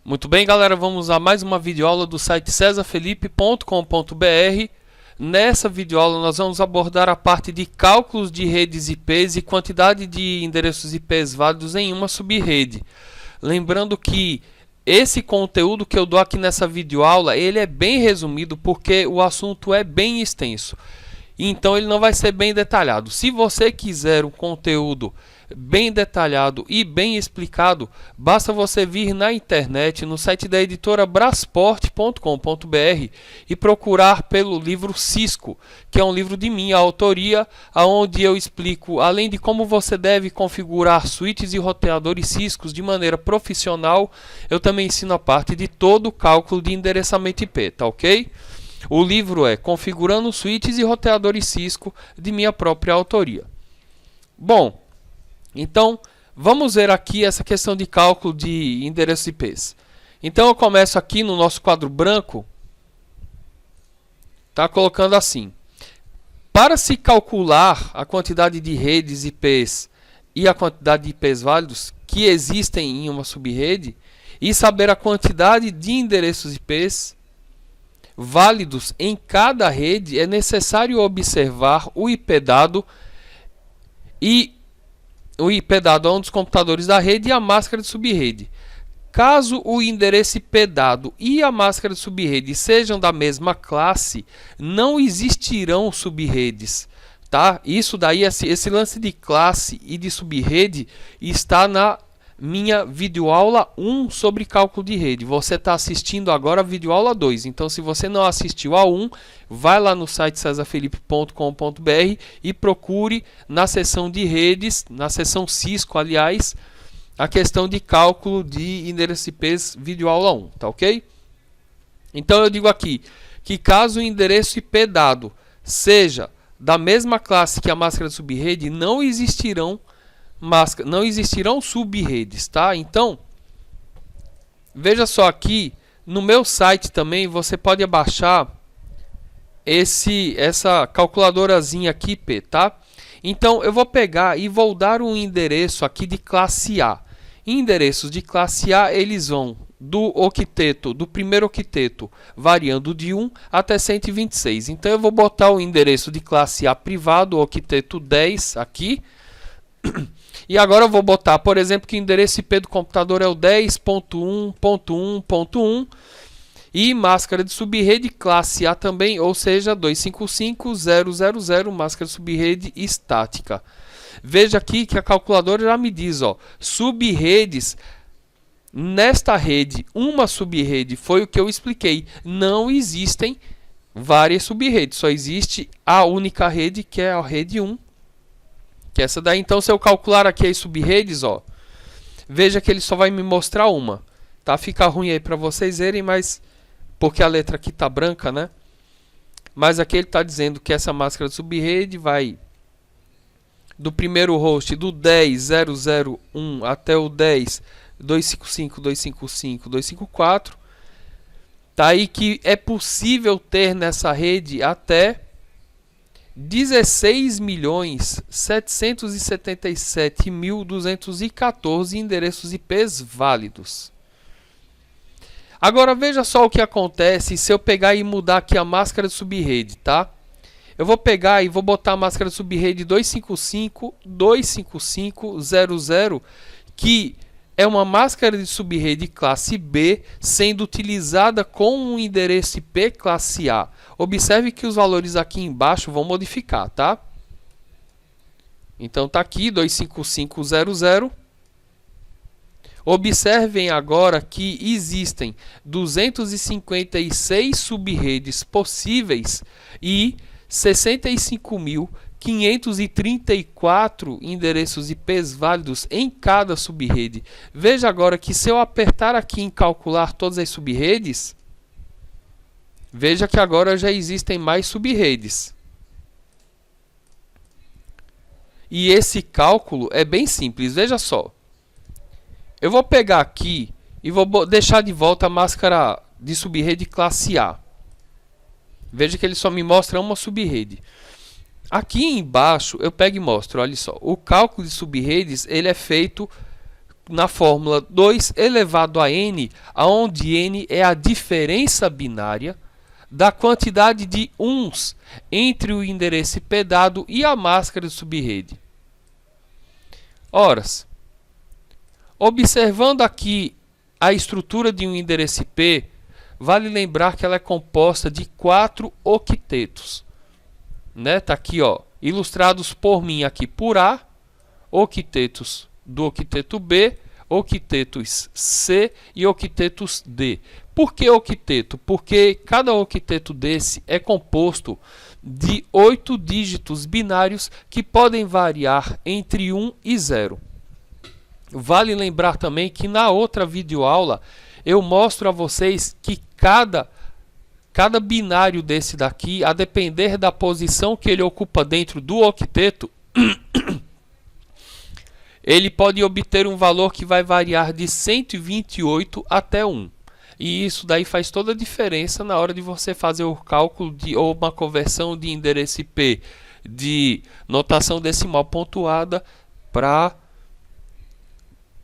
Muito bem, galera, vamos a mais uma videoaula do site cesarfelipe.com.br. Nessa videoaula nós vamos abordar a parte de cálculos de redes IPs e quantidade de endereços IPs válidos em uma subrede. Lembrando que esse conteúdo que eu dou aqui nessa videoaula, ele é bem resumido porque o assunto é bem extenso. Então ele não vai ser bem detalhado. Se você quiser um conteúdo bem detalhado e bem explicado, basta você vir na internet, no site da editora Brasport.com.br e procurar pelo livro Cisco, que é um livro de minha autoria, onde eu explico, além de como você deve configurar switches e roteadores Cisco de maneira profissional, eu também ensino a parte de todo o cálculo de endereçamento IP, tá ok? O livro é Configurando Switches e Roteadores Cisco, de minha própria autoria. Bom, então vamos ver aqui essa questão de cálculo de endereços IPs. Então eu começo aqui no nosso quadro branco, tá colocando assim: para se calcular a quantidade de redes IPs e a quantidade de IPs válidos que existem em uma subrede e saber a quantidade de endereços IPs válidos em cada rede, é necessário observar o IP dado a um dos computadores da rede e a máscara de subrede. Caso o endereço IP dado e a máscara de subrede sejam da mesma classe, não existirão subredes, tá? Isso daí, esse lance de classe e de subrede está na minha videoaula 1 sobre cálculo de rede. Você está assistindo agora a videoaula 2. Então, se você não assistiu a 1, vai lá no site cesarfelipe.com.br e procure na seção de redes, na seção Cisco, aliás, a questão de cálculo de endereços IPs, videoaula 1, tá ok? Então, eu digo aqui que caso o endereço IP dado seja da mesma classe que a máscara de subrede, não existirão subredes, tá? Então, veja só aqui, no meu site também você pode abaixar essa calculadorazinha aqui, IP, tá? Então, eu vou pegar e vou dar um endereço aqui de classe A. Endereços de classe A, eles vão do primeiro octeto, variando de 1 até 126. Então, eu vou botar o endereço de classe A privado, octeto 10 aqui. E agora eu vou botar, por exemplo, que o endereço IP do computador é o 10.1.1.1 e máscara de subrede classe A também, ou seja, 255.0.0.0, máscara de subrede estática. Veja aqui que a calculadora já me diz, ó, subredes. Nesta rede, uma subrede, foi o que eu expliquei. Não existem várias subredes, só existe a única rede, que é a rede 1. Que é essa daí. Então, se eu calcular aqui as subredes, ó, veja que ele só vai me mostrar uma, tá? Fica ruim aí para vocês verem, mas porque a letra aqui tá branca, né? Mas aqui ele tá dizendo que essa máscara de subrede vai do primeiro host do 10.0.0.1 até o 10.255.255.254. Tá aí que é possível ter nessa rede até 16.777.214 endereços IPs válidos. Agora veja só o que acontece se eu pegar e mudar aqui a máscara de subrede, tá? Eu vou pegar e vou botar a máscara de subrede 255.255.00, que é uma máscara de subrede classe B sendo utilizada com um endereço IP classe A. Observe que os valores aqui embaixo vão modificar, tá? Então tá aqui 255.00. Observem agora que existem 256 subredes possíveis e 65.534 endereços IPs válidos em cada subrede. Veja agora que se eu apertar aqui em calcular todas as subredes, veja que agora já existem mais subredes. E esse cálculo é bem simples, veja só. Eu vou pegar aqui e vou deixar de volta a máscara de subrede classe A. Veja que ele só me mostra uma subrede. Aqui embaixo eu pego e mostro, olha só. O cálculo de subredes ele é feito na fórmula 2 elevado a n, onde n é a diferença binária da quantidade de uns entre o endereço IP dado e a máscara de subrede. Ora, observando aqui a estrutura de um endereço IP, vale lembrar que ela é composta de 4 octetos. Né? Tá aqui, ó, ilustrados por mim aqui por A, octetos do octeto B, octetos C e octetos D. Por que octeto? Porque cada octeto desse é composto de 8 dígitos binários que podem variar entre 1 e 0. Vale lembrar também que na outra videoaula eu mostro a vocês que cada binário desse daqui, a depender da posição que ele ocupa dentro do octeto, ele pode obter um valor que vai variar de 128 até 1. E isso daí faz toda a diferença na hora de você fazer o cálculo ou uma conversão de endereço IP de notação decimal pontuada para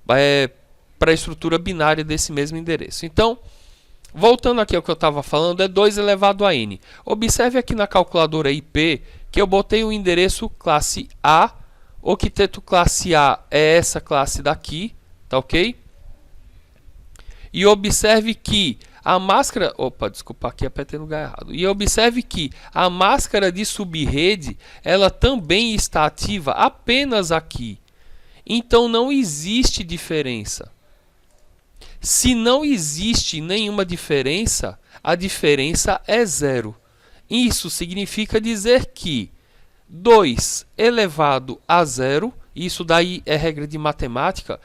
a estrutura binária desse mesmo endereço. Então, voltando aqui ao que eu estava falando, é 2 elevado a n. Observe aqui na calculadora IP que eu botei o endereço classe A. Octeto classe A é essa classe daqui, tá ok? E observe que a máscara... Opa, desculpa, aqui apertei no lugar errado. E observe que a máscara de subrede, ela também está ativa apenas aqui. Então não existe diferença. Se não existe nenhuma diferença, a diferença é 0. Isso significa dizer que 2 elevado a 0, isso daí é regra de matemática,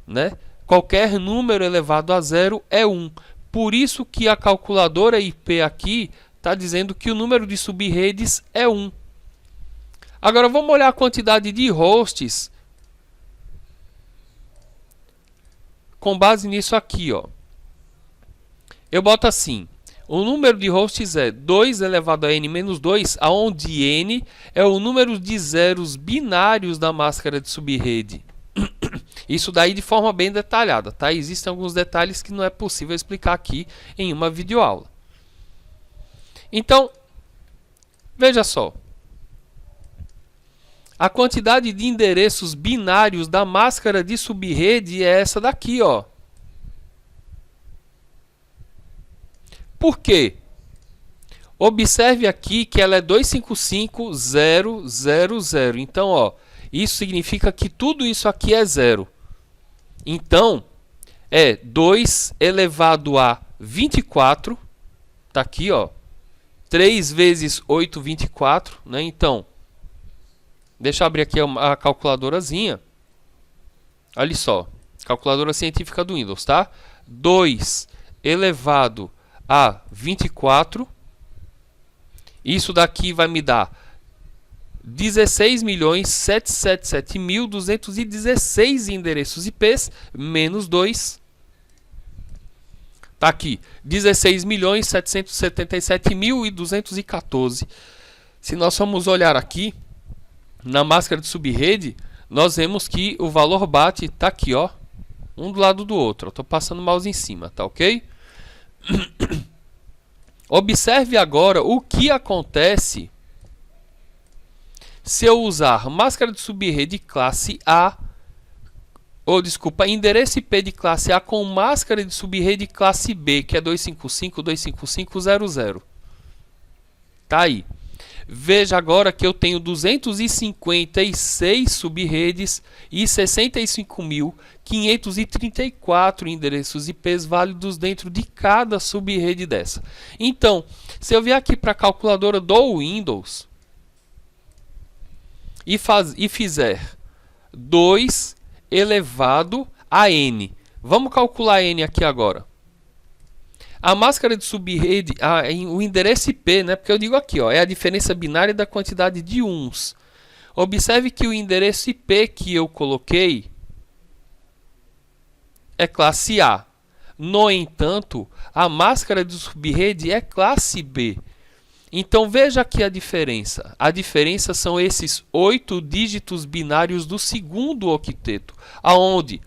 né? Qualquer número elevado a 0 é 1. Por isso que a calculadora IP aqui está dizendo que o número de subredes é 1. Agora vamos olhar a quantidade de hosts com base nisso aqui, ó. Eu boto assim: o número de hosts é 2 elevado a n menos 2, onde n é o número de zeros binários da máscara de subrede. Isso daí de forma bem detalhada, tá? Existem alguns detalhes que não é possível explicar aqui em uma videoaula. Então, veja só. A quantidade de endereços binários da máscara de subrede é essa daqui, ó. Por quê? Observe aqui que ela é 255.000. Então, ó, isso significa que tudo isso aqui é 0. Então, é 2 elevado a 24. Tá aqui, ó. 3 vezes 8, 24, né? Então, deixa eu abrir aqui a calculadorazinha. Olha só, calculadora científica do Windows, tá? 2 elevado a 24. Isso daqui vai me dar 16.777.216 endereços IPs menos 2. Tá aqui, 16.777.214. Se nós formos olhar aqui na máscara de subrede, nós vemos que o valor bate, tá aqui, ó, um do lado do outro. Eu tô passando o mouse em cima, tá ok? Observe agora o que acontece se eu usar máscara de subrede classe A, ou desculpa, endereço IP de classe A com máscara de subrede classe B, que é 255.255.00. Tá aí. Veja agora que eu tenho 256 subredes e 65.534 endereços IPs válidos dentro de cada subrede dessa. Então, se eu vier aqui para a calculadora do Windows e fizer 2 elevado a n. Vamos calcular n aqui agora. A máscara de subrede, o endereço IP, né? Porque eu digo aqui, ó, é a diferença binária da quantidade de uns. Observe que o endereço IP que eu coloquei é classe A. No entanto, a máscara de subrede é classe B. Então veja aqui a diferença. A diferença são esses 8 dígitos binários do segundo octeto, aonde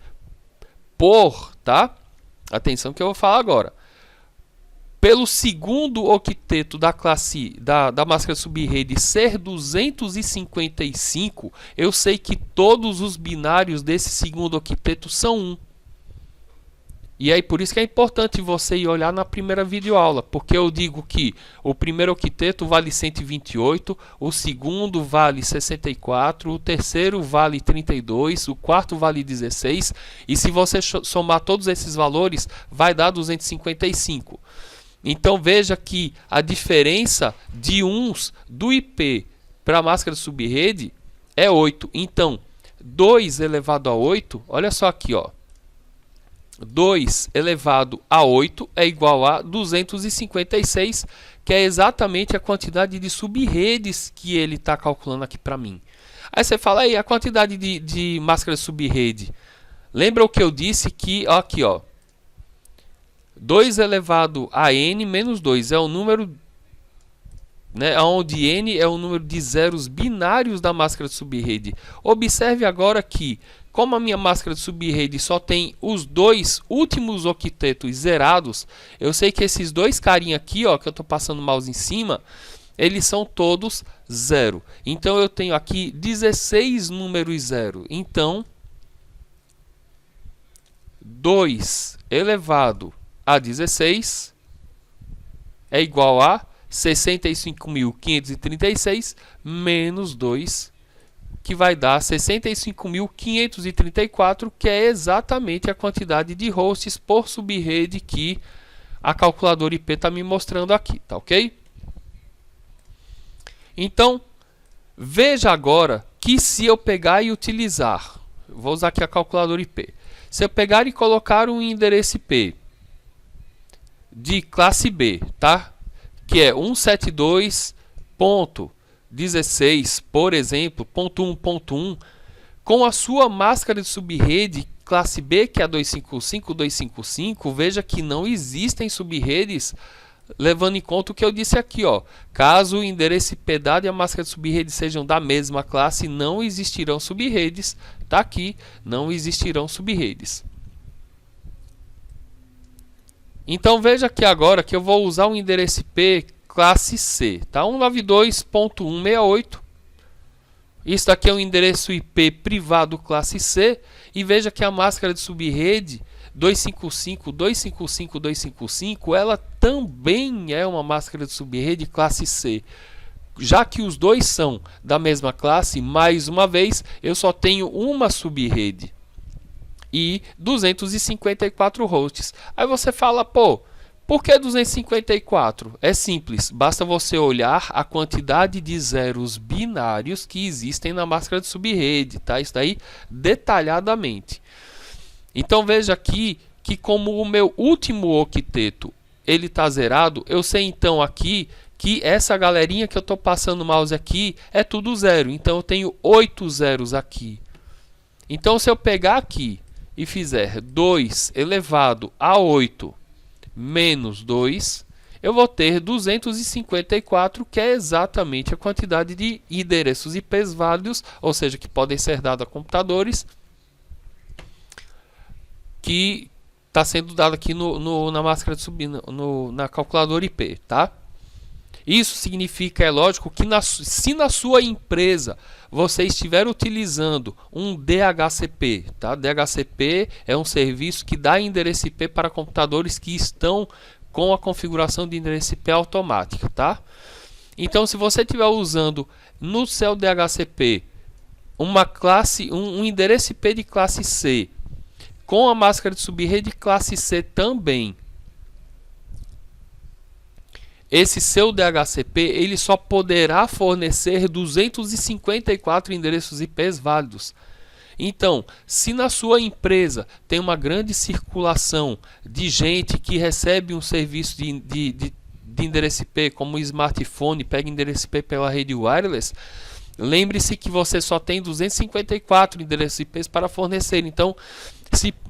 tá? Atenção que eu vou falar agora. Pelo segundo octeto da classe da máscara subrede ser 255, eu sei que todos os binários desse segundo octeto são 1. E aí por isso que é importante você ir olhar na primeira videoaula, porque eu digo que o primeiro octeto vale 128, o segundo vale 64, o terceiro vale 32, o quarto vale 16, e se você somar todos esses valores, vai dar 255. Então veja que a diferença de uns do IP para a máscara de subrede é 8. Então 2 elevado a 8, olha só aqui, ó. 2 elevado a 8 é igual a 256, que é exatamente a quantidade de subredes que ele está calculando aqui para mim. Aí você fala, aí a quantidade de máscara de subrede. Lembra o que eu disse que, ó, aqui, ó, 2 elevado a n menos 2 é o número, né, onde n é o número de zeros binários da máscara de subrede. Observe agora que, como a minha máscara de subrede só tem os dois últimos octetos zerados, eu sei que esses dois carinha aqui, ó, que eu estou passando o mouse em cima, eles são todos 0. Então eu tenho aqui 16 números 0. Então 2 elevado a 16 é igual a 65.536 menos 2, que vai dar 65.534, que é exatamente a quantidade de hosts por subrede que a calculadora IP está me mostrando aqui, tá ok? Então, veja agora que se eu pegar e utilizar, vou usar aqui a calculadora IP, se eu pegar e colocar um endereço IP de classe B, tá? Que é 172.16, por exemplo, .1.1, com a sua máscara de subrede classe B, que é a 255.255, veja que não existem subredes, levando em conta o que eu disse aqui, ó. Caso o endereço IP dado e a máscara de subrede sejam da mesma classe, não existirão subredes. Tá aqui, não existirão subredes. Então veja aqui agora que eu vou usar o endereço IP classe C, tá? 192.168. Isso daqui é um endereço IP privado classe C, e veja que a máscara de subrede 255.255.255, ela também é uma máscara de subrede classe C. Já que os dois são da mesma classe, mais uma vez, eu só tenho uma subrede e 254 hosts. Aí você fala, pô, por que 254? É simples, basta você olhar a quantidade de zeros binários que existem na máscara de subrede, tá? Isso daí detalhadamente. Então veja aqui que como o meu último octeto ele está zerado, eu sei então aqui que essa galerinha que eu estou passando o mouse aqui é tudo zero. Então eu tenho 8 zeros aqui. Então se eu pegar aqui e fizer 2 elevado a 8 menos 2, eu vou ter 254, que é exatamente a quantidade de endereços IPs válidos, ou seja, que podem ser dados a computadores, que está sendo dado aqui na máscara de na calculadora IP, tá? Isso significa, é lógico, que se na sua empresa você estiver utilizando um DHCP, tá? DHCP é um serviço que dá endereço IP para computadores que estão com a configuração de endereço IP automática, tá? Então, se você estiver usando no seu DHCP um endereço IP de classe C, com a máscara de subrede classe C também, esse seu DHCP ele só poderá fornecer 254 endereços IPs válidos. Então, se na sua empresa tem uma grande circulação de gente que recebe um serviço de endereço IP, como o smartphone, pega endereço IP pela rede wireless, lembre-se que você só tem 254 endereços IPs para fornecer. Então,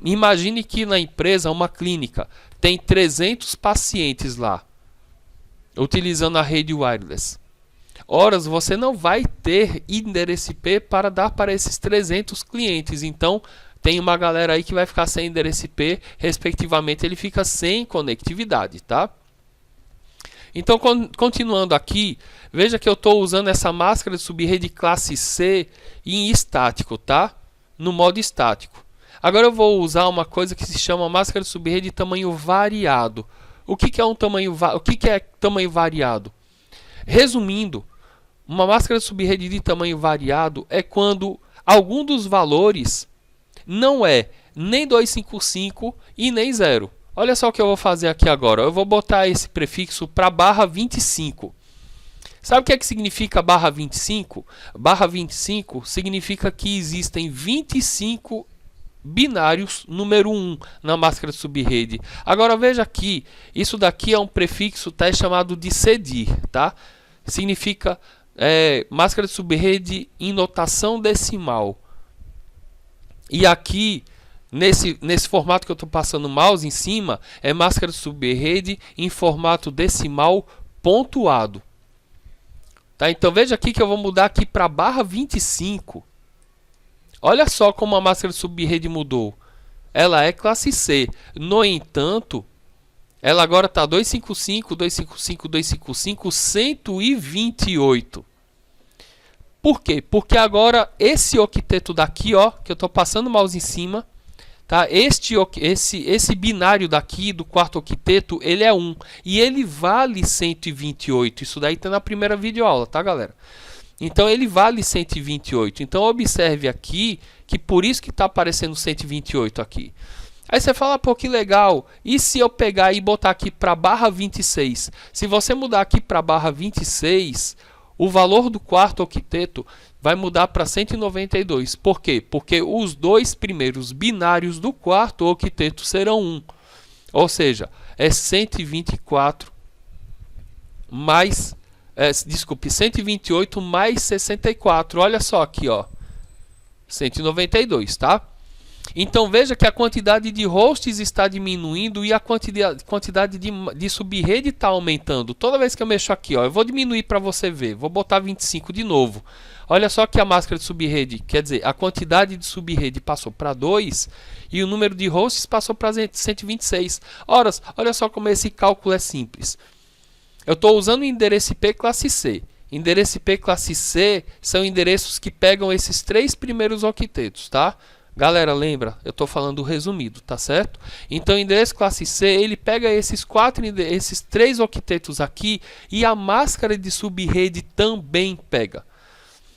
imagine que na empresa, uma clínica, tem 300 pacientes lá, utilizando a rede wireless. Ora, você não vai ter endereço IP para dar para esses 300 clientes. Então, tem uma galera aí que vai ficar sem endereço IP, respectivamente ele fica sem conectividade, tá? Então, continuando aqui, veja que eu estou usando essa máscara de subrede classe C em estático, tá? No modo estático. Agora eu vou usar uma coisa que se chama máscara de subrede de tamanho variado. O que é tamanho variado? Resumindo, uma máscara de subrede de tamanho variado é quando algum dos valores não é nem 255 e nem 0. Olha só o que eu vou fazer aqui agora. Eu vou botar esse prefixo para barra 25. Sabe o que é que significa barra 25? Barra 25 significa que existem 25 binários número 1 na máscara de subrede. Agora veja aqui, isso daqui é um prefixo chamado de cedir, tá? Significa máscara de subrede em notação decimal. E aqui, nesse formato que eu estou passando o mouse em cima, é máscara de subrede em formato decimal pontuado. Tá? Então veja aqui que eu vou mudar aqui para barra 25. Olha só como a máscara de subrede mudou. Ela é classe C. No entanto, ela agora está 255, 255, 255, 128. Por quê? Porque agora esse octeto daqui, ó, que eu estou passando o mouse em cima, tá? Esse binário daqui do quarto octeto, ele é 1 e ele vale 128. Isso daí está na primeira videoaula, tá, galera? Então ele vale 128. Então observe aqui que por isso que está aparecendo 128 aqui. Aí você fala, pô, que legal. E se eu pegar e botar aqui para barra 26? Se você mudar aqui para barra 26, o valor do quarto octeto vai mudar para 192. Por quê? Porque os dois primeiros binários do quarto octeto serão 1. Ou seja, é 124 mais... desculpe, 128 mais 64. Olha só aqui, ó. 192, tá? Então veja que a quantidade de hosts está diminuindo e a quantidade de subrede está aumentando. Toda vez que eu mexo aqui, ó, eu vou diminuir para você ver. Vou botar 25 de novo. Olha só que a máscara de subrede, quer dizer, a quantidade de subrede passou para 2 e o número de hosts passou para 126. Ora, olha só como esse cálculo é simples. Eu estou usando o endereço IP classe C. Endereço IP classe C são endereços que pegam esses 3 primeiros octetos, tá? Galera, lembra? Eu estou falando resumido, tá certo? Então, o endereço classe C, ele pega esses 3 octetos aqui e a máscara de subrede também pega.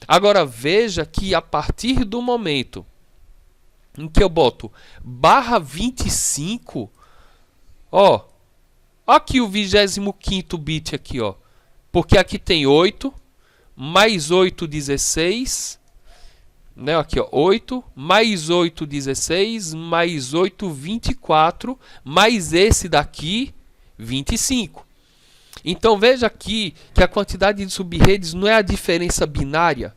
Agora, veja que a partir do momento em que eu boto barra 25, ó, aqui o 25º bit aqui, ó. Porque aqui tem 8, mais 8, 16, né? Aqui, ó, 8, mais 8, 16, mais 8, 24, mais esse daqui, 25. Então, veja aqui que a quantidade de subredes não é a diferença binária.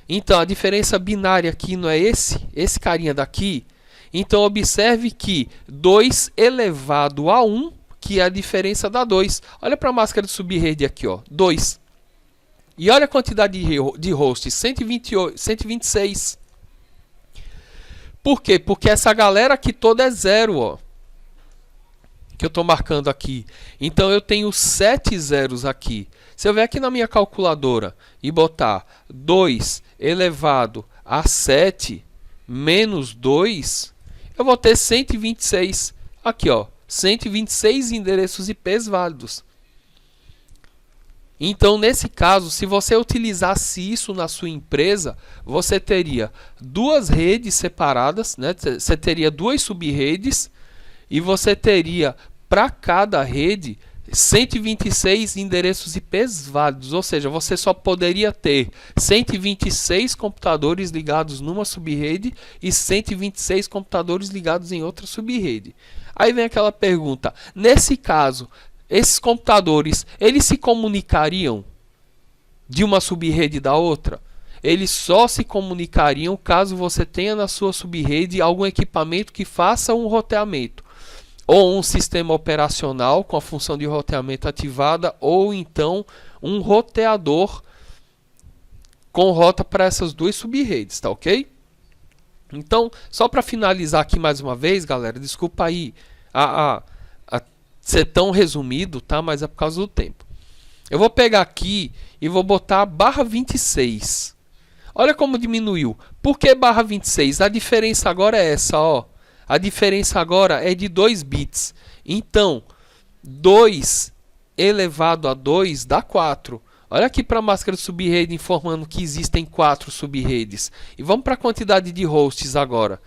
Então, a diferença binária aqui não é esse carinha daqui. Então, observe que 2 elevado a 1, que é a diferença da 2. Olha para a máscara de subrede aqui, ó, 2. E olha a quantidade de hosts, 128, 126. Por quê? Porque essa galera aqui toda é 0, ó. Que eu estou marcando aqui. Então eu tenho 7 zeros aqui. Se eu vier aqui na minha calculadora e botar 2 elevado a 7 menos 2, eu vou ter 126. Aqui, ó. 126 endereços IPs válidos. Então, nesse caso, se você utilizasse isso na sua empresa, você teria 2 redes separadas, né? Você teria 2 subredes e você teria para cada rede 126 endereços IPs válidos, ou seja, você só poderia ter 126 computadores ligados numa subrede e 126 computadores ligados em outra subrede. Aí vem aquela pergunta, nesse caso, esses computadores, eles se comunicariam de uma subrede da outra? Eles só se comunicariam caso você tenha na sua subrede algum equipamento que faça um roteamento. Ou um sistema operacional com a função de roteamento ativada, ou então um roteador com rota para essas 2 subredes, tá ok? Então, só para finalizar aqui mais uma vez, galera, desculpa aí a ser tão resumido, tá? Mas é por causa do tempo. Eu vou pegar aqui e vou botar barra 26. Olha como diminuiu. Por que barra 26? A diferença agora é essa, ó. A diferença agora é de 2 bits. Então, 2 elevado a 2 dá 4. Olha aqui para a máscara de subrede informando que existem 4 subredes. E vamos para a quantidade de hosts agora.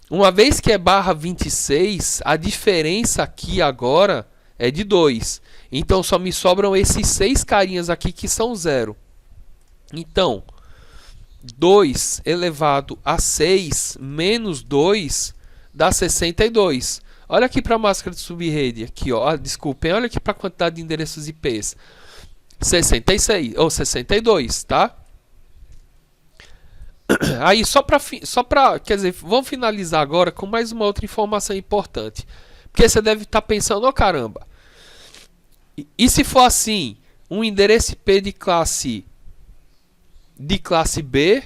Uma vez que é barra 26, a diferença aqui agora é de 2. Então só me sobram esses 6 carinhas aqui que são 0. Então, 2 elevado a 6 menos 2 dá 62. Olha aqui para a máscara de subrede. Aqui, ó. Desculpem, olha aqui para a quantidade de endereços IPs. 66 ou 62, tá? Aí quer dizer, vamos finalizar agora com mais uma outra informação importante. Porque você deve estar pensando, oh, caramba. E se for assim, um endereço IP de classe B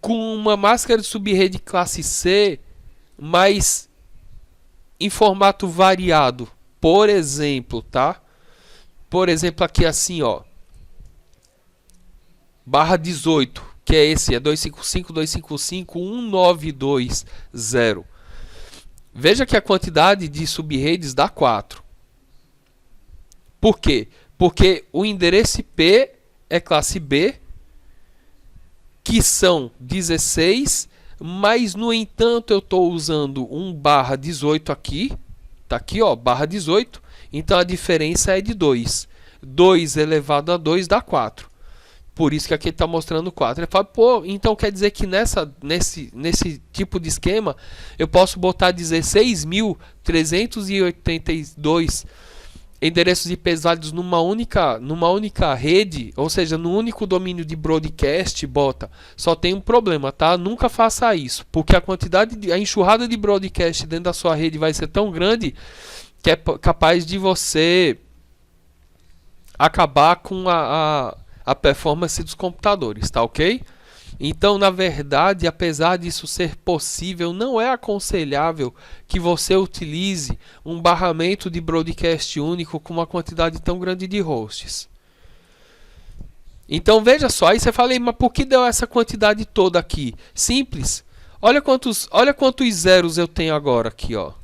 com uma máscara de subrede classe C, mas em formato variado, por exemplo, tá? Por exemplo, aqui assim, ó, barra 18, que é esse, é 255.255.192.0. Veja que a quantidade de subredes dá 4. Por quê? Porque o endereço IP é classe B, que são 16, mas, no entanto, eu estou usando um barra 18 aqui, tá aqui, ó, barra 18, então a diferença é de 2. 2 elevado a 2 dá 4. Por isso que aqui está mostrando 4. Ele fala, pô, então quer dizer que nesse tipo de esquema eu posso botar 16.382 endereços IP válidos numa única rede, ou seja, no único domínio de broadcast, bota. Só tem um problema, tá? Nunca faça isso, porque a enxurrada de broadcast dentro da sua rede vai ser tão grande que é capaz de você acabar com a performance dos computadores, tá ok? Então, na verdade, apesar disso ser possível, não é aconselhável que você utilize um barramento de broadcast único com uma quantidade tão grande de hosts. Então, veja só, aí você fala, mas por que deu essa quantidade toda aqui? Simples. Olha quantos zeros eu tenho agora aqui, ó.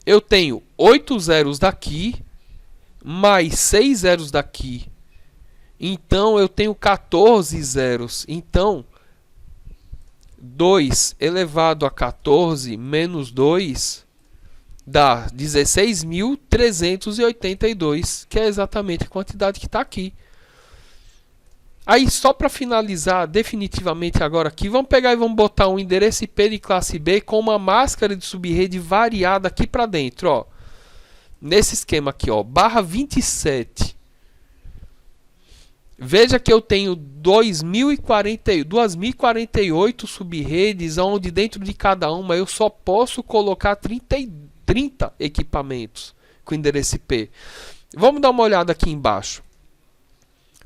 Eu tenho 8 zeros daqui, mais 6 zeros daqui. Então, eu tenho 14 zeros. Então, 2 elevado a 14 menos 2 dá 16.382, que é exatamente a quantidade que está aqui. Aí, só para finalizar definitivamente agora aqui, vamos pegar e vamos botar um endereço IP de classe B com uma máscara de subrede variada aqui para dentro, ó. Nesse esquema aqui, ó, barra 27. Veja que eu tenho 2.048 subredes, onde dentro de cada uma eu só posso colocar 30 equipamentos com endereço IP. Vamos dar uma olhada aqui embaixo.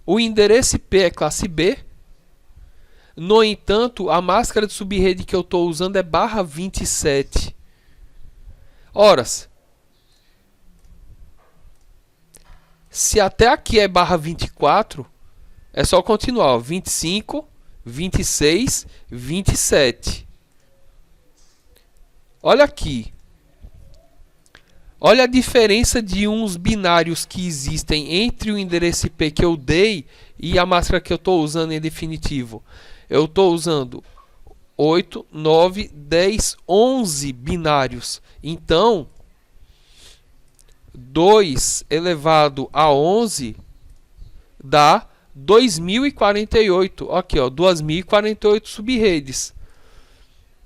O endereço IP é classe B. No entanto, a máscara de subrede que eu estou usando é barra 27. Ora, se até aqui é barra 24, é só continuar, ó, 25, 26, 27. Olha aqui. Olha a diferença de uns binários que existem entre o endereço IP que eu dei e a máscara que eu estou usando em definitivo. Eu estou usando 8, 9, 10, 11 binários. Então, 2 elevado a 11 dá 2.048. Aqui, ó, 2.048 subredes.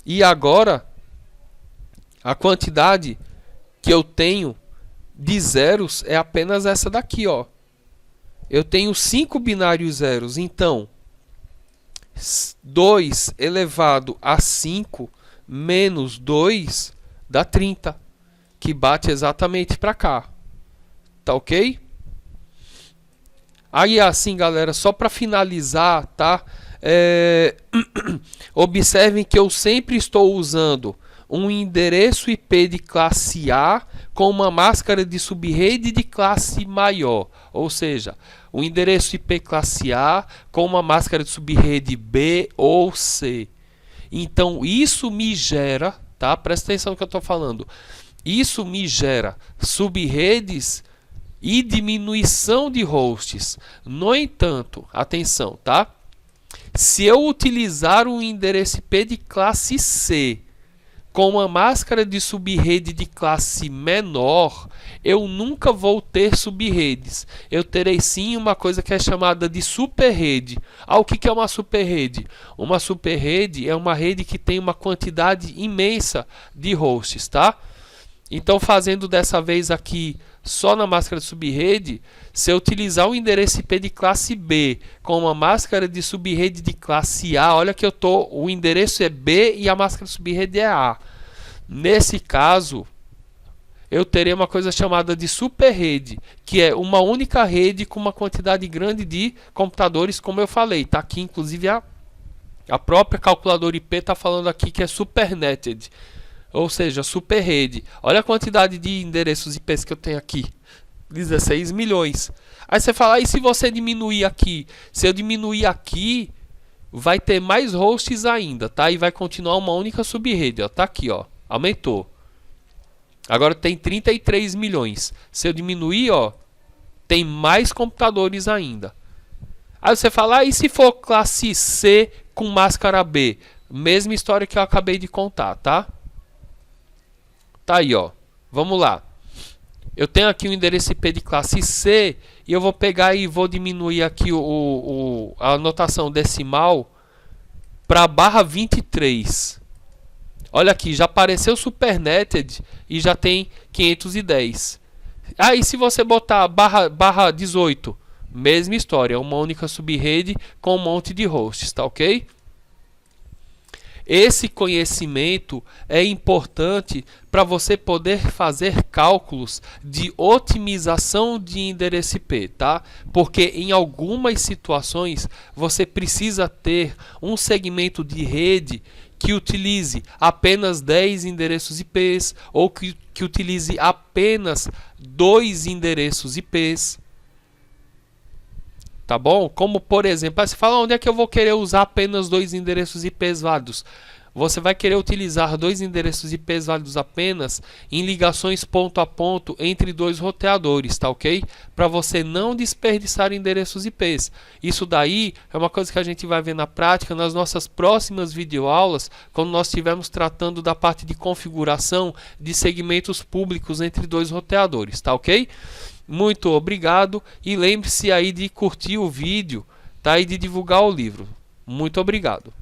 E agora, a quantidade que eu tenho de zeros é apenas essa daqui, ó. Eu tenho 5 binários zeros. Então, 2 elevado a 5 menos 2 dá 30. Que bate exatamente para cá. Tá ok? Aí assim, galera, só para finalizar, tá? Observem que eu sempre estou usando um endereço IP de classe A com uma máscara de subrede de classe maior, ou seja, o endereço IP classe A com uma máscara de subrede B ou C. Então isso me gera, tá? Presta atenção no que eu estou falando. Isso me gera subredes e diminuição de hosts. No entanto, atenção, tá? Se eu utilizar um endereço IP de classe C com uma máscara de subrede de classe menor, eu nunca vou ter subredes. Eu terei sim uma coisa que é chamada de superrede. O que é uma superrede? Uma superrede é uma rede que tem uma quantidade imensa de hosts, tá? Então, fazendo dessa vez aqui só na máscara de subrede, se eu utilizar o endereço IP de classe B com uma máscara de subrede de classe A, olha que o endereço é B e a máscara de subrede é A. Nesse caso, eu terei uma coisa chamada de superrede, que é uma única rede com uma quantidade grande de computadores, como eu falei. Tá aqui, inclusive, a própria calculadora IP está falando aqui que é superneted. Ou seja, superrede. Olha a quantidade de endereços IPs que eu tenho aqui. 16 milhões. Aí você fala, e se você diminuir aqui? Se eu diminuir aqui, vai ter mais hosts ainda, tá? E vai continuar uma única subrede, ó. Tá aqui, ó. Aumentou. Agora tem 33 milhões. Se eu diminuir, ó, tem mais computadores ainda. Aí você fala, e se for classe C com máscara B? Mesma história que eu acabei de contar, tá? Tá aí, ó. Vamos lá. Eu tenho aqui o endereço IP de classe C e eu vou pegar e vou diminuir aqui a anotação decimal para barra 23. Olha aqui, já apareceu superneted e já tem 510. Aí se você botar barra 18, mesma história, uma única subrede com um monte de hosts, tá ok? Esse conhecimento é importante para você poder fazer cálculos de otimização de endereço IP, tá? Porque em algumas situações você precisa ter um segmento de rede que utilize apenas 10 endereços IPs ou que utilize apenas 2 endereços IPs. Tá bom? Como por exemplo, você fala onde é que eu vou querer usar apenas 2 endereços IPs válidos. Você vai querer utilizar 2 endereços IPs válidos apenas em ligações ponto a ponto entre 2 roteadores, tá ok? Para você não desperdiçar endereços IPs. Isso daí é uma coisa que a gente vai ver na prática nas nossas próximas videoaulas, quando nós estivermos tratando da parte de configuração de segmentos públicos entre 2 roteadores, tá ok? Muito obrigado e lembre-se aí de curtir o vídeo, tá? E de divulgar o livro. Muito obrigado.